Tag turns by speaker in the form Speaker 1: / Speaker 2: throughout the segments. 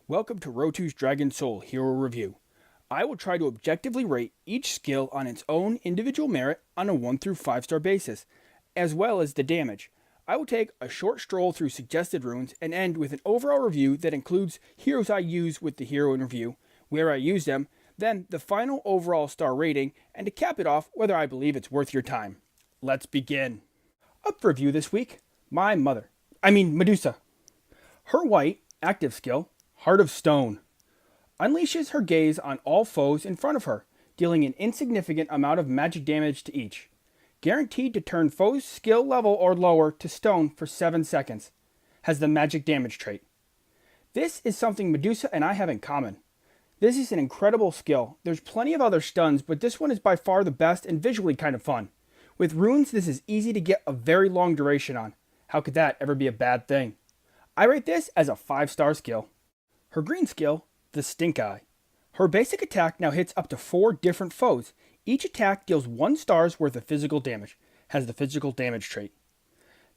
Speaker 1: Welcome to Rotu's DragonSoul Hero Review. I will try to objectively rate each skill on its own individual merit on a 1 through 5 star basis, as well as the damage. I will take a short stroll through suggested runes and end with an overall review that includes heroes I use with the hero in review, where I use them, then the final overall star rating, and to cap it off, whether I believe it's worth your time. Let's begin. Up for review this week, Medusa. Her white, active skill, Heart of Stone, unleashes her gaze on all foes in front of her, dealing an insignificant amount of magic damage to each. Guaranteed to turn foes' skill level or lower to stone for 7 seconds. Has the magic damage trait. This is something Medusa and I have in common. This is an incredible skill. There's plenty of other stuns, but this one is by far the best and visually kind of fun. With runes, this is easy to get a very long duration on. How could that ever be a bad thing? I rate this as a 5-star skill. Her green skill, the Stink Eye. Her basic attack now hits up to 4 different foes. Each attack deals 1 star's worth of physical damage. Has the physical damage trait.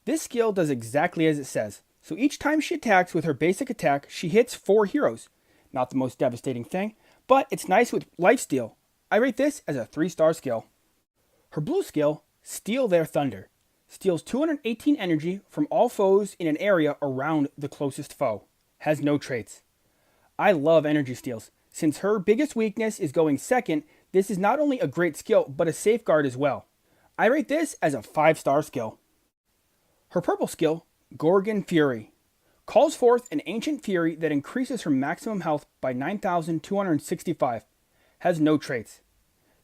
Speaker 1: This skill does exactly as it says. So each time she attacks with her basic attack, she hits 4 heroes. Not the most devastating thing, but it's nice with lifesteal. I rate this as a 3-star skill. Her blue skill, Steal Their Thunder. Steals 218 energy from all foes in an area around the closest foe. Has no traits. I love energy steals. Since her biggest weakness is going second, this is not only a great skill, but a safeguard as well. I rate this as a 5-star skill. Her purple skill, Gorgon Fury, calls forth an ancient fury that increases her maximum health by 9,265. Has no traits.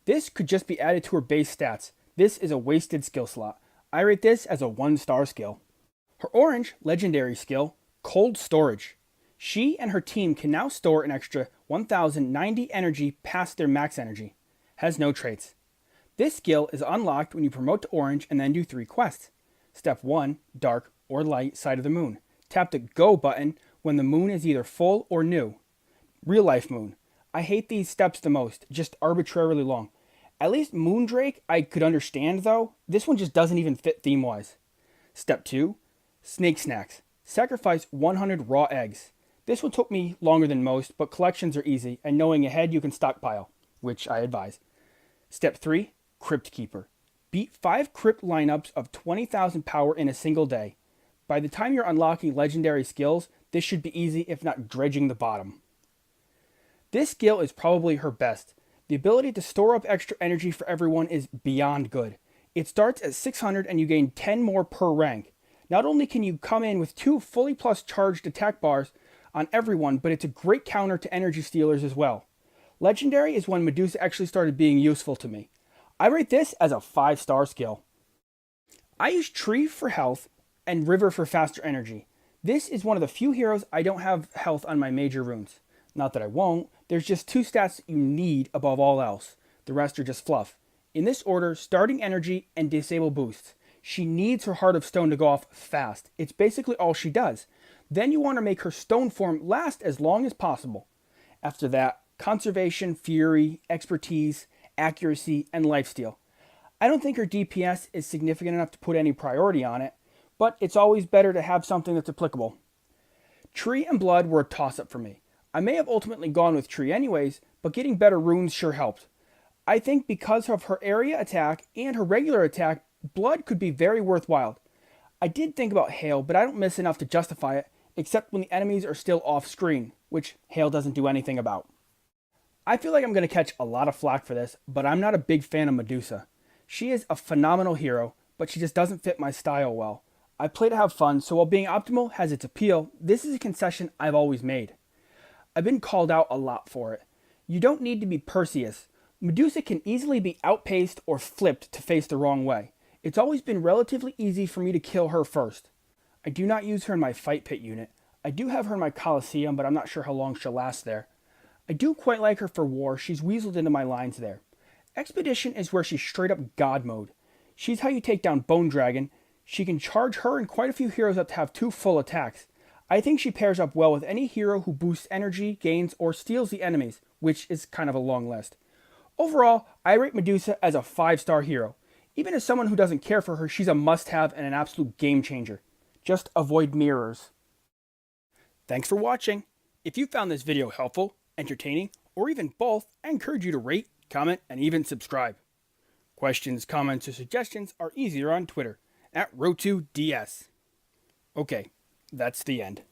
Speaker 1: This could just be added to her base stats. This is a wasted skill slot. I rate this as a 1-star skill. Her orange legendary skill, Cold Storage. She and her team can now store an extra 1,090 energy past their max energy. Has no traits. This skill is unlocked when you promote to orange and then do 3 quests. Step 1, dark or light side of the moon. Tap the go button when the moon is either full or new. Real life moon. I hate these steps the most, just arbitrarily long. At least Moondrake I could understand though. This one just doesn't even fit theme wise. Step 2, snake snacks. Sacrifice 100 raw eggs. This one took me longer than most, but collections are easy, and knowing ahead you can stockpile, which I advise. Step 3, Crypt Keeper. Beat 5 crypt lineups of 20,000 power in a single day. By the time you're unlocking legendary skills, this should be easy if not dredging the bottom. This skill is probably her best. The ability to store up extra energy for everyone is beyond good. It starts at 600 and you gain 10 more per rank. Not only can you come in with 2 fully plus charged attack bars on everyone, but it's a great counter to energy stealers as well. Legendary is when Medusa actually started being useful to me. I rate this as a 5-star skill. I use Tree for health and River for faster energy. This is one of the few heroes I don't have health on my major runes. Not that I won't, there's just 2 stats you need above all else. The rest are just fluff. In this order, starting energy and disable boosts. She needs her Heart of Stone to go off fast. It's basically all she does. Then you want to make her stone form last as long as possible. After that, conservation, fury, expertise, accuracy, and lifesteal. I don't think her DPS is significant enough to put any priority on it, but it's always better to have something that's applicable. Tree and Blood were a toss-up for me. I may have ultimately gone with Tree anyways, but getting better runes sure helped. I think because of her area attack and her regular attack, Blood could be very worthwhile. I did think about Hail, but I don't miss enough to justify it, except when the enemies are still off screen, which Hail doesn't do anything about. I feel like I'm going to catch a lot of flack for this, but I'm not a big fan of Medusa. She is a phenomenal hero, but she just doesn't fit my style well. I play to have fun, so while being optimal has its appeal, this is a concession I've always made. I've been called out a lot for it. You don't need to be Perseus. Medusa can easily be outpaced or flipped to face the wrong way. It's always been relatively easy for me to kill her first. I do not use her in my fight pit unit. I do have her in my Coliseum, but I'm not sure how long she'll last there. I do quite like her for war. She's weaseled into my lines there. Expedition is where she's straight up God mode. She's how you take down Bone Dragon. She can charge her and quite a few heroes up to have 2 full attacks. I think she pairs up well with any hero who boosts energy, gains, or steals the enemies, which is kind of a long list. Overall, I rate Medusa as a 5-star hero. Even as someone who doesn't care for her, she's a must-have and an absolute game changer. Just avoid mirrors. Thanks for watching. If you found this video helpful, entertaining, or even both, I encourage you to rate, comment, and even subscribe. Questions, comments, or suggestions are easier on Twitter at Rotu DS. Okay, that's the end.